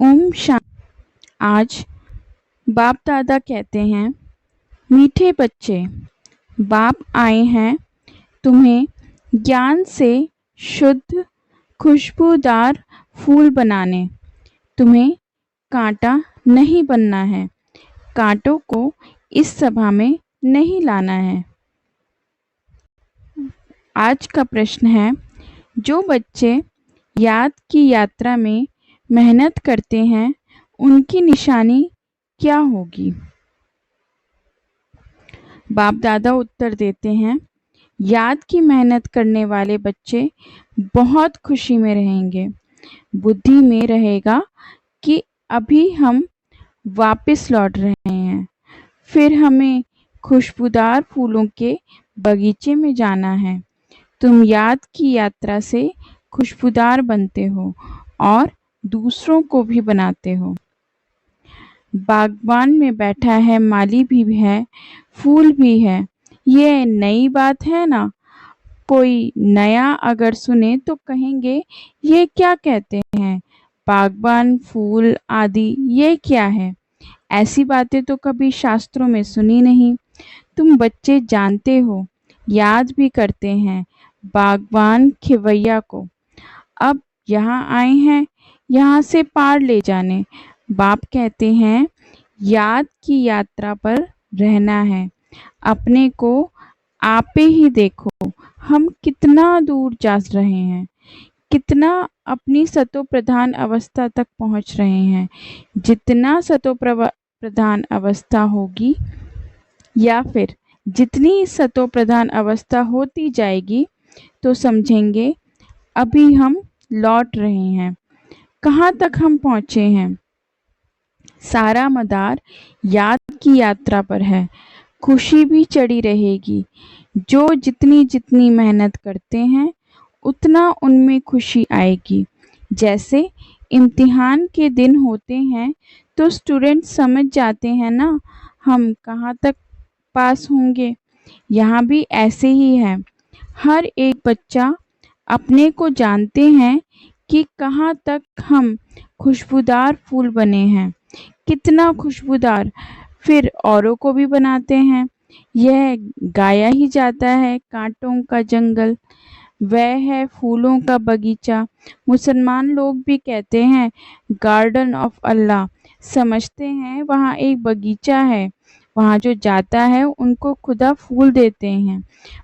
ओम शांति। आज बाप दादा कहते हैं, मीठे बच्चे, बाप आए हैं तुम्हें ज्ञान से शुद्ध खुशबूदार फूल बनाने। तुम्हें कांटा नहीं बनना है, कांटों को इस सभा में नहीं लाना है। आज का प्रश्न है, जो बच्चे याद की यात्रा में मेहनत करते हैं उनकी निशानी क्या होगी? बाप दादा उत्तर देते हैं, याद की मेहनत करने वाले बच्चे बहुत खुशी में रहेंगे। बुद्धि में रहेगा कि अभी हम वापस लौट रहे हैं, फिर हमें खुशबूदार फूलों के बगीचे में जाना है। तुम याद की यात्रा से खुशबूदार बनते हो और दूसरों को भी बनाते हो। बागबान में बैठा है, माली भी है, फूल भी है। ये नई बात है ना? कोई नया अगर सुने तो कहेंगे, ये क्या कहते हैं? बागबान, फूल आदि ये क्या है? ऐसी बातें तो कभी शास्त्रों में सुनी नहीं। तुम बच्चे जानते हो, याद भी करते हैं बागबान खिवैया को। अब यहाँ आए हैं यहाँ से पार ले जाने। बाप कहते हैं, याद की यात्रा पर रहना है। अपने को आपे ही देखो, हम कितना दूर जा रहे हैं, कितना अपनी सतो प्रधान अवस्था तक पहुंच रहे हैं। जितना सतो प्रधान अवस्था होगी या फिर जितनी सतो प्रधान अवस्था होती जाएगी तो समझेंगे अभी हम लौट रहे हैं। कहाँ तक हम पहुँचे हैं? सारा मदार याद की यात्रा पर है। खुशी भी चढ़ी रहेगी। जो जितनी जितनी मेहनत करते हैं उतना उनमें खुशी आएगी। जैसे इम्तिहान के दिन होते हैं तो स्टूडेंट समझ जाते हैं ना, हम कहाँ तक पास होंगे। यहाँ भी ऐसे ही है। हर एक बच्चा अपने को जानते हैं कि कहाँ तक हम खुशबूदार फूल बने हैं, कितना खुशबूदार, फिर औरों को भी बनाते हैं। यह गाया ही जाता है, कांटों का जंगल वह है फूलों का बगीचा। मुसलमान लोग भी कहते हैं गार्डन ऑफ अल्लाह, समझते हैं वहाँ एक बगीचा है, वहाँ जो जाता है उनको खुदा फूल देते हैं।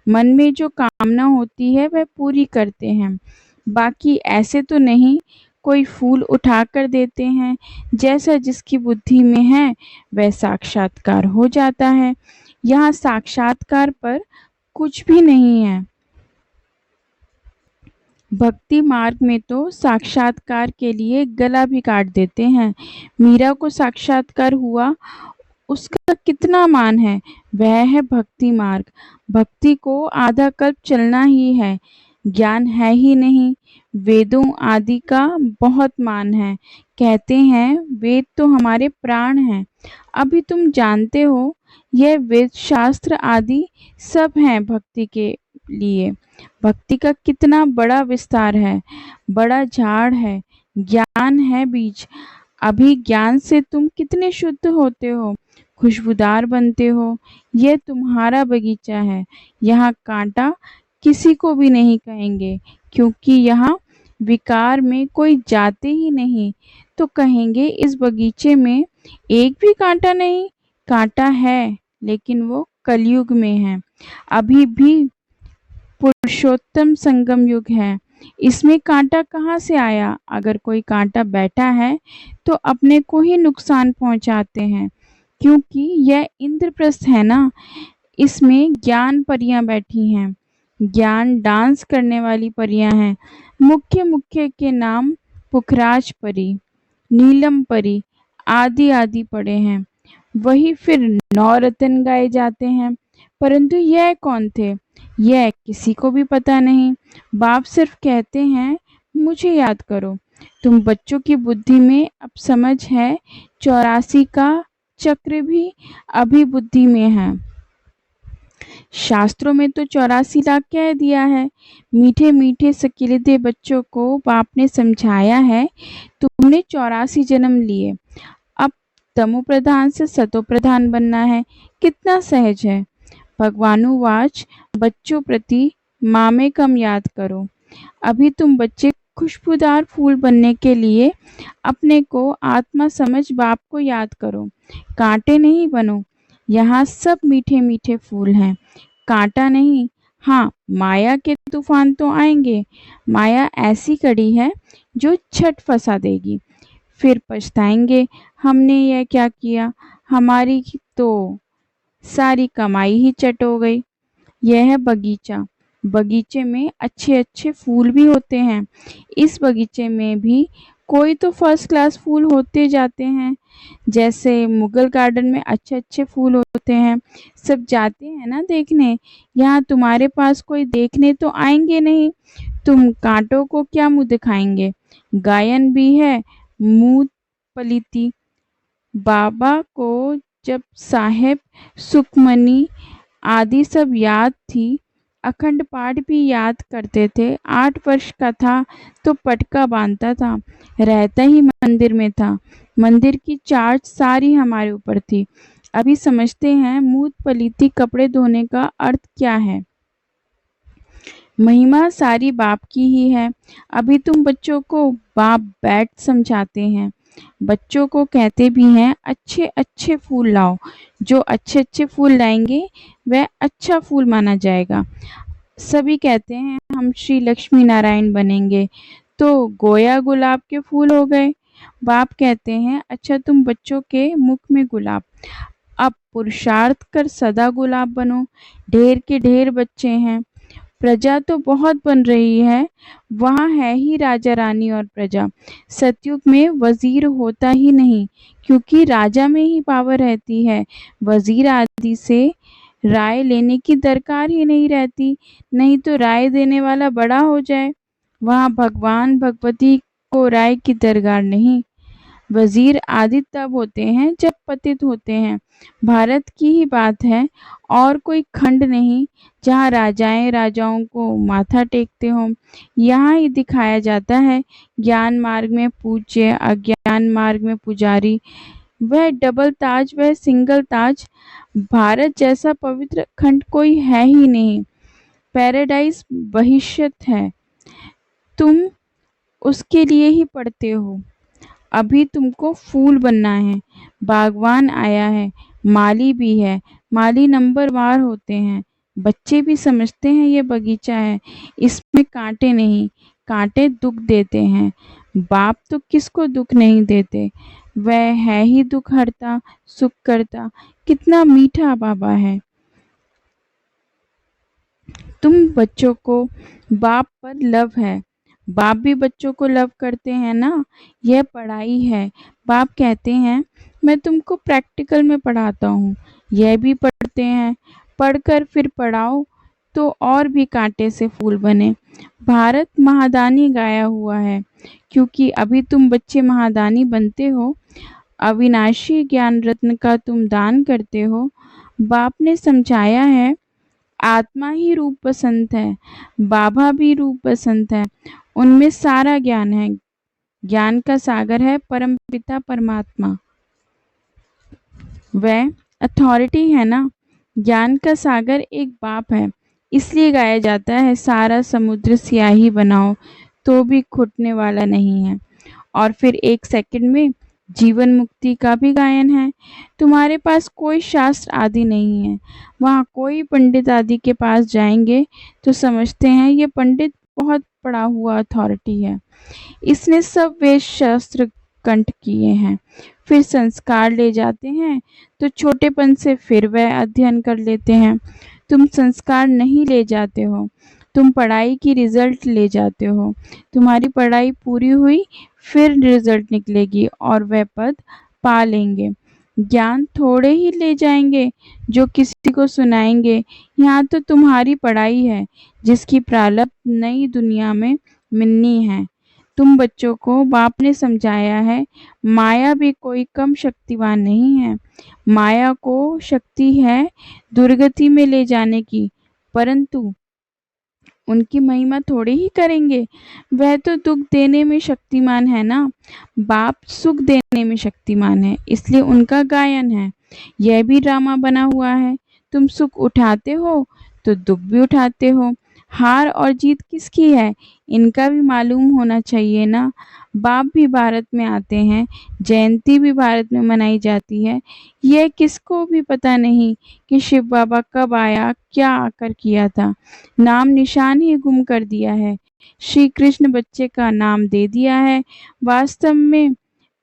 मन में जो कामना होती है वह पूरी करते हैं। बाकी ऐसे तो नहीं कोई फूल उठा कर देते हैं, जैसा जिसकी बुद्धि में है वह साक्षात्कार हो जाता है। यहाँ साक्षात्कार पर कुछ भी नहीं है। भक्ति मार्ग में तो साक्षात्कार के लिए गला भी काट देते हैं। मीरा को साक्षात्कार हुआ, उसका कितना मान है। वह है भक्ति मार्ग। भक्ति को आधा कल्प चलना ही है, ज्ञान है ही नहीं। वेदों आदि का बहुत मान है। कहते हैं वेद तो हमारे प्राण हैं। अभी तुम जानते हो यह वेद शास्त्र आदि सब हैं भक्ति के लिए। भक्ति का कितना बड़ा विस्तार है, बड़ा झाड़ है, ज्ञान है बीज। अभी ज्ञान से तुम कितने शुद्ध होते हो, खुशबूदार बनते हो। यह तुम्हारा बगीचा है। यहाँ कांटा किसी को भी नहीं कहेंगे, क्योंकि यहाँ विकार में कोई जाते ही नहीं। तो कहेंगे इस बगीचे में एक भी कांटा नहीं। कांटा है, लेकिन वो कलयुग में है। अभी भी पुरुषोत्तम संगम युग है, इसमें कांटा कहाँ से आया? अगर कोई कांटा बैठा है तो अपने को ही नुकसान पहुंचाते हैं, क्योंकि यह इंद्रप्रस्थ है ना। इसमें ज्ञान परियां बैठी हैं, ज्ञान डांस करने वाली परियां हैं। मुख्य मुख्य के नाम पुखराज परी, नीलम परी आदि आदि पड़े हैं। वही फिर नौ रतन गाए जाते हैं, परंतु यह कौन थे यह किसी को भी पता नहीं। बाप सिर्फ कहते हैं मुझे याद करो। तुम बच्चों की बुद्धि में अब समझ है, 84 का चक्र भी अभी बुद्धि में है। शास्त्रों में तो 84 लाख कह दिया है। मीठे मीठे सकीलते बच्चों को बाप ने समझाया है, तुमने 84 जन्म लिए, अब तमो प्रधान से सतो प्रधान बनना है। कितना सहज है। भगवानुवाच, बच्चों प्रति माँ में कम याद करो। अभी तुम बच्चे खुशबूदार फूल बनने के लिए अपने को आत्मा समझ बाप को याद करो, कांटे नहीं बनो। यहाँ सब मीठे मीठे फूल हैं, कांटा नहीं। हाँ, माया के तूफान तो आएंगे। माया ऐसी कड़ी है जो छट फंसा देगी, फिर पछताएंगे हमने यह क्या किया, हमारी तो सारी कमाई ही चट हो गई। यह है बगीचा। बगीचे में अच्छे अच्छे फूल भी होते हैं। इस बगीचे में भी कोई तो फर्स्ट क्लास फूल होते जाते हैं। जैसे मुगल गार्डन में अच्छे अच्छे फूल होते हैं, सब जाते हैं ना देखने। यहाँ तुम्हारे पास कोई देखने तो आएंगे नहीं, तुम कांटों को क्या मुंह दिखाएंगे। गायन भी है, मुंह पलीती। बाबा को जब साहेब सुखमनी आदि सब याद थी, अखंड पाठ भी याद करते थे। 8 वर्ष का था तो पटका बांधता था, रहता ही मंदिर में था। मंदिर की चार्ज सारी हमारे ऊपर थी। अभी समझते हैं मूत पलीती कपड़े धोने का अर्थ क्या है। महिमा सारी बाप की ही है। अभी तुम बच्चों को बाप बैठ समझाते हैं। बच्चों को कहते भी हैं अच्छे अच्छे फूल लाओ। जो अच्छे अच्छे फूल लाएंगे वह अच्छा फूल माना जाएगा। सभी कहते हैं हम श्री लक्ष्मी नारायण बनेंगे, तो गोया गुलाब के फूल हो गए। बाप कहते हैं अच्छा तुम बच्चों के मुख में गुलाब, अब पुरुषार्थ कर सदा गुलाब बनो। ढेर के ढेर बच्चे हैं, प्रजा तो बहुत बन रही है, वहाँ है ही राजा रानी और प्रजा। सतयुग में वजीर होता ही नहीं, क्योंकि राजा में ही पावर रहती है। वजीर आदि से राय लेने की दरकार ही नहीं रहती, नहीं तो राय देने वाला बड़ा हो जाए। वहाँ भगवान भगवती को राय की दरकार नहीं। वजीर आदि तब होते हैं जब पतित होते हैं। भारत की ही बात है, और कोई खंड नहीं जहाँ राजाएं राजाओं को माथा टेकते हों। यहाँ ही दिखाया जाता है ज्ञान मार्ग में पूज्य, अज्ञान मार्ग में पुजारी। वह डबल ताज, वह सिंगल ताज। भारत जैसा पवित्र खंड कोई है ही नहीं। पैराडाइज बहिष्यत है, तुम उसके लिए ही पढ़ते हो। अभी तुमको फूल बनना है। बागवान आया है, माली भी है। माली नंबरवार होते हैं। बच्चे भी समझते हैं ये बगीचा है, इसमें कांटे नहीं। कांटे दुख देते हैं, बाप तो किसको दुख नहीं देते। वह है ही दुख हरता, सुख करता। कितना मीठा बाबा है। तुम बच्चों को बाप पर लव है, बाप भी बच्चों को लव करते हैं ना। यह पढ़ाई है। बाप कहते हैं मैं तुमको प्रैक्टिकल में पढ़ाता हूँ। यह भी पढ़ते हैं, पढ़कर फिर पढ़ाओ तो और भी कांटे से फूल बने। भारत महादानी गाया हुआ है, क्योंकि अभी तुम बच्चे महादानी बनते हो। अविनाशी ज्ञान रत्न का तुम दान करते हो। बाप ने समझाया है आत्मा ही रूप बसंत है, बाबा भी रूप बसंत है। उनमें सारा ज्ञान है। ज्ञान का सागर है परम पिता परमात्मा, वह अथॉरिटी है ना। ज्ञान का सागर एक बाप है, इसलिए गाया जाता है सारा समुद्र स्याही बनाओ तो भी घुटने वाला नहीं है। और फिर 1 सेकंड में जीवन मुक्ति का भी गायन है। तुम्हारे पास कोई शास्त्र आदि नहीं है। वहाँ कोई पंडित आदि के पास जाएंगे तो समझते हैं ये पंडित बहुत पढ़ा हुआ अथॉरिटी है, इसने सब वेद शास्त्र कंठ किए हैं। फिर संस्कार ले जाते हैं तो छोटेपन से फिर वह अध्ययन कर लेते हैं। तुम संस्कार नहीं ले जाते हो, तुम पढ़ाई की रिजल्ट ले जाते हो। तुम्हारी पढ़ाई पूरी हुई, फिर रिजल्ट निकलेगी और वह पद पा लेंगे। ज्ञान थोड़े ही ले जाएंगे जो किसी को सुनाएंगे। यहाँ तो तुम्हारी पढ़ाई है जिसकी प्रारब्ध नई दुनिया में मिलनी है। तुम बच्चों को बाप ने समझाया है, माया भी कोई कम शक्तिवान नहीं है। माया को शक्ति है दुर्गति में ले जाने की, परंतु उनकी महिमा थोड़ी ही करेंगे। वह तो दुख देने में शक्तिमान है ना। बाप सुख देने में शक्तिमान है, इसलिए उनका गायन है। यह भी ड्रामा बना हुआ है। तुम सुख उठाते हो तो दुख भी उठाते हो। हार और जीत किसकी है, इनका भी मालूम होना चाहिए ना। बाप भी भारत में आते हैं, जयंती भी भारत में मनाई जाती है। यह किसको भी पता नहीं कि शिव बाबा कब आया, क्या आकर किया था। नाम निशान ही गुम कर दिया है। श्री कृष्ण बच्चे का नाम दे दिया है। वास्तव में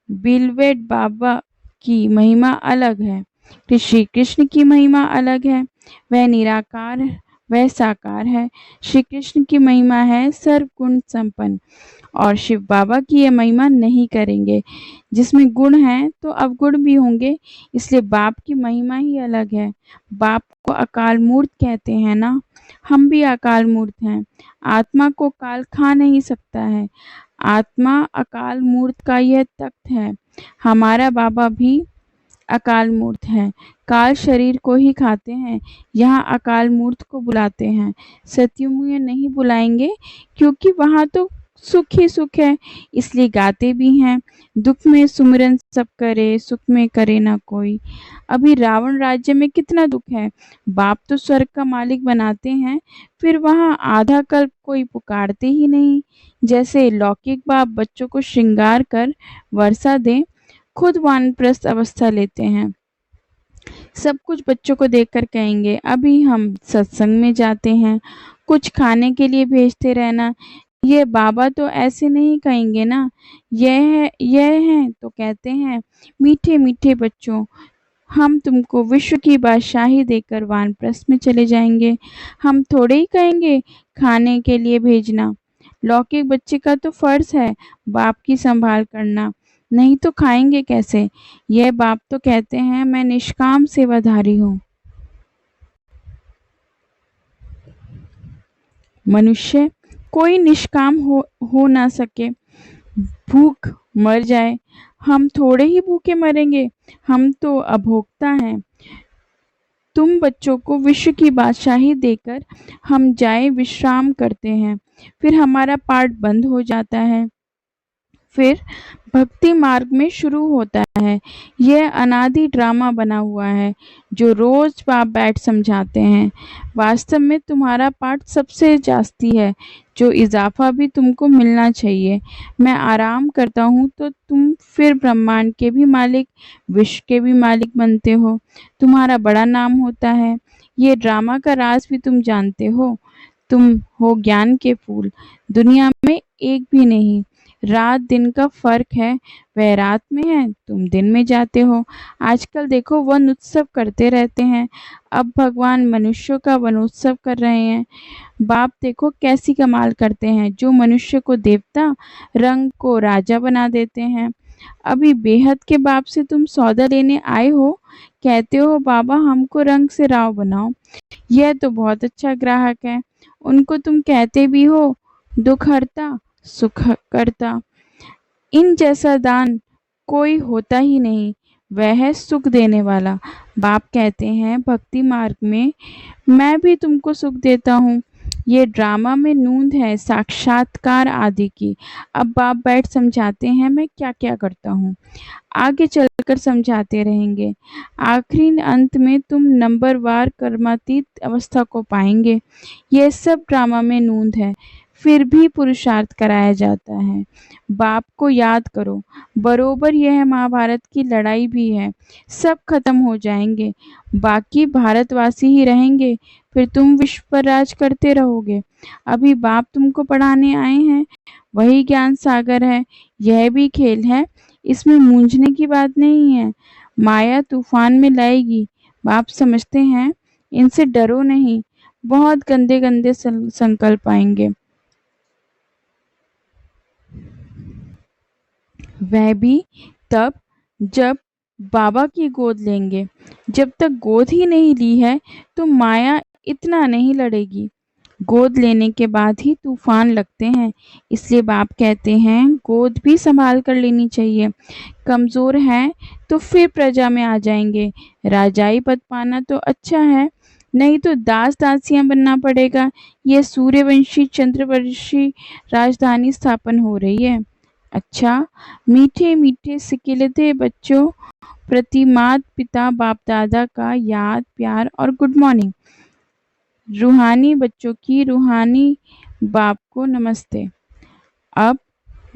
बिलवेट बाबा की महिमा अलग है। श्री कृष्ण की महिमा अलग है। वह निराकार, वह साकार है। श्री कृष्ण की महिमा है सर्वगुण संपन्न, और शिव बाबा की ये महिमा नहीं करेंगे। जिसमें गुण है तो अवगुण भी होंगे, इसलिए बाप की महिमा ही अलग है। बाप को अकाल मूर्त कहते हैं ना, हम भी अकाल मूर्त हैं। आत्मा को काल खा नहीं सकता है। आत्मा अकाल मूर्त का यह तख्त है। हमारा बाबा भी अकाल मूर्त है। काल शरीर को ही खाते हैं, यहाँ अकाल मूर्त को बुलाते हैं। सतयुग में नहीं बुलाएंगे, क्योंकि वहाँ तो सुख ही सुख है, इसलिए गाते भी हैं, दुख में सुमिरन सब करे, सुख में करे ना कोई। अभी रावण राज्य में कितना दुख है। बाप तो स्वर्ग का मालिक बनाते हैं, फिर वहाँ आधा कल्प कोई पुकारते ही नहीं। जैसे लौकिक बाप बच्चों को श्रृंगार कर वर्षा दें, खुद वानप्रस्थ अवस्था लेते हैं। सब कुछ बच्चों को देखकर कहेंगे, अभी हम सत्संग में जाते हैं, कुछ खाने के लिए भेजते रहना। ये बाबा तो ऐसे नहीं कहेंगे ना। यह है तो कहते हैं, मीठे मीठे बच्चों, हम तुमको विश्व की बादशाही देकर वानप्रस्थ में चले जाएंगे। हम थोड़े ही कहेंगे खाने के लिए भेजना। लौकिक बच्चे का तो फर्ज है बाप की संभाल करना, नहीं तो खाएंगे कैसे। यह बाप तो कहते हैं, मैं निष्काम सेवाधारी हूँ। मनुष्य कोई निष्काम हो ना सके, भूख मर जाए। हम थोड़े ही भूखे मरेंगे, हम तो अभोक्ता हैं। तुम बच्चों को विश्व की बादशाही देकर हम जाए विश्राम करते हैं, फिर हमारा पाठ बंद हो जाता है, फिर भक्ति मार्ग में शुरू होता है। यह अनादि ड्रामा बना हुआ है, जो रोज बाप बैठ समझाते हैं। वास्तव में तुम्हारा पाठ सबसे जास्ती है, जो इजाफा भी तुमको मिलना चाहिए। मैं आराम करता हूँ तो तुम फिर ब्रह्मांड के भी मालिक, विश्व के भी मालिक बनते हो। तुम्हारा बड़ा नाम होता है। ये ड्रामा का राज भी तुम जानते हो। तुम हो ज्ञान के फूल, दुनिया में एक भी नहीं। रात दिन का फर्क है, वह रात में है, तुम दिन में जाते हो। आजकल देखो वन उत्सव करते रहते हैं, अब भगवान मनुष्यों का वनोत्सव कर रहे हैं। बाप देखो कैसी कमाल करते हैं, जो मनुष्य को देवता, रंग को राजा बना देते हैं। अभी बेहद के बाप से तुम सौदा लेने आए हो, कहते हो बाबा हमको रंग से राव बनाओ। यह तो बहुत अच्छा ग्राहक है। उनको तुम कहते भी हो दुख हरता सुख करता। इन जैसा दान कोई होता ही नहीं, वह है सुख देने वाला। बाप कहते हैं भक्ति मार्ग में मैं भी तुमको सुख देता हूँ। ये ड्रामा में नूंद है साक्षात्कार आदि की। अब बाप बैठ समझाते हैं मैं क्या क्या करता हूँ, आगे चलकर समझाते रहेंगे। आखिरी अंत में तुम नंबरवार कर्मातीत अवस्था को पाएंगे। यह सब ड्रामा में नूंद है, फिर भी पुरुषार्थ कराया जाता है। बाप को याद करो, बरोबर यह महाभारत की लड़ाई भी है। सब खत्म हो जाएंगे, बाकी भारतवासी ही रहेंगे, फिर तुम विश्व पर राज करते रहोगे। अभी बाप तुमको पढ़ाने आए हैं, वही ज्ञान सागर है। यह भी खेल है, इसमें मूंझने की बात नहीं है। माया तूफान में लाएगी, बाप समझते हैं, इनसे डरो नहीं। बहुत गंदे गंदे संकल्प आएंगे, वह भी तब जब बाबा की गोद लेंगे। जब तक गोद ही नहीं ली है तो माया इतना नहीं लड़ेगी। गोद लेने के बाद ही तूफान लगते हैं, इसलिए बाप कहते हैं गोद भी संभाल कर लेनी चाहिए। कमज़ोर हैं तो फिर प्रजा में आ जाएंगे। राजाई पद पाना तो अच्छा है, नहीं तो दास दासियां बनना पड़ेगा। ये सूर्यवंशी चंद्रवंशी राजधानी स्थापन हो रही है। अच्छा, मीठे मीठे सिकिलते बच्चों प्रति मात पिता बाप दादा का याद प्यार और गुड मॉर्निंग। रूहानी बच्चों की रूहानी बाप को नमस्ते। अब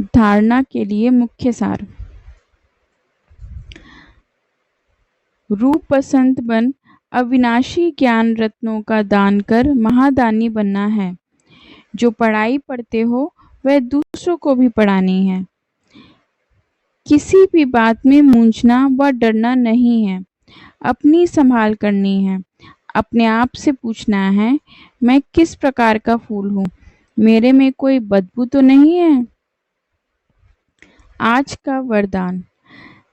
धारणा के लिए मुख्य सार। रूप पसंद बन अविनाशी ज्ञान रत्नों का दान कर महादानी बनना है। जो पढ़ाई पढ़ते हो वह दूसरों को भी पढ़ानी है। किसी भी बात में मूंझना व डरना नहीं है, अपनी संभाल करनी है। अपने आप से पूछना है, मैं किस प्रकार का फूल हूँ, मेरे में कोई बदबू तो नहीं है। आज का वरदान।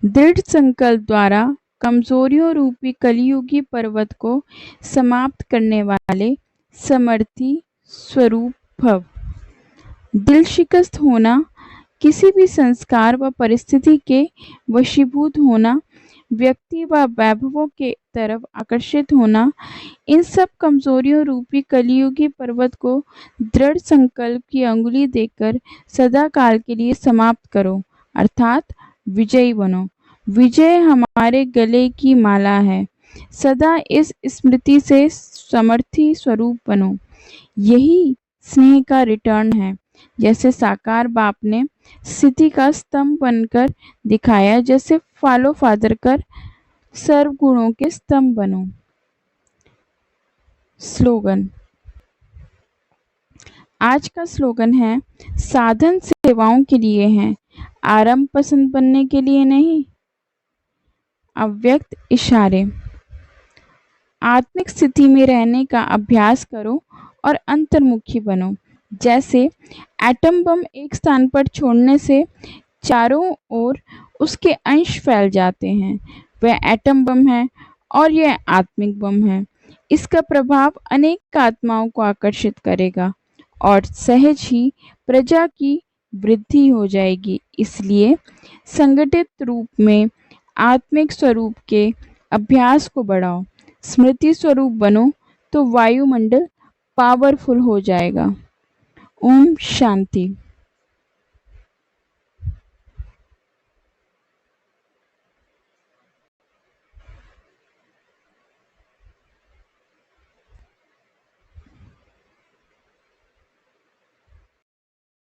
दृढ़ संकल्प द्वारा कमजोरियों रूपी कलियुगी पर्वत को समाप्त करने वाले समर्थी स्वरूप भव। दिल शिकस्त होना, किसी भी संस्कार व परिस्थिति के वशीभूत होना, व्यक्ति व वैभवों के तरफ आकर्षित होना, इन सब कमजोरियों रूपी कलियुगी पर्वत को दृढ़ संकल्प की अंगुली देकर सदा काल के लिए समाप्त करो, अर्थात विजयी बनो। विजय हमारे गले की माला है। सदा इस स्मृति से समर्थी स्वरूप बनो। यही स्नेह का रिटर्न है। जैसे साकार बाप ने स्थिति का स्तंभ बनकर दिखाया, जैसे फॉलो फादर कर सर्व गुणों के स्तंभ बनो। स्लोगन। आज का स्लोगन है, साधन सेवाओं के लिए है, आरंभ पसंद बनने के लिए नहीं। अव्यक्त इशारे। आत्मिक स्थिति में रहने का अभ्यास करो और अंतर्मुखी बनो। जैसे एटम बम एक स्थान पर छोड़ने से चारों ओर उसके अंश फैल जाते हैं, वह एटम बम है और यह आत्मिक बम है। इसका प्रभाव अनेक आत्माओं को आकर्षित करेगा और सहज ही प्रजा की वृद्धि हो जाएगी। इसलिए संगठित रूप में आत्मिक स्वरूप के अभ्यास को बढ़ाओ। स्मृति स्वरूप बनो तो वायुमंडल पावरफुल हो जाएगा। ओम शांति।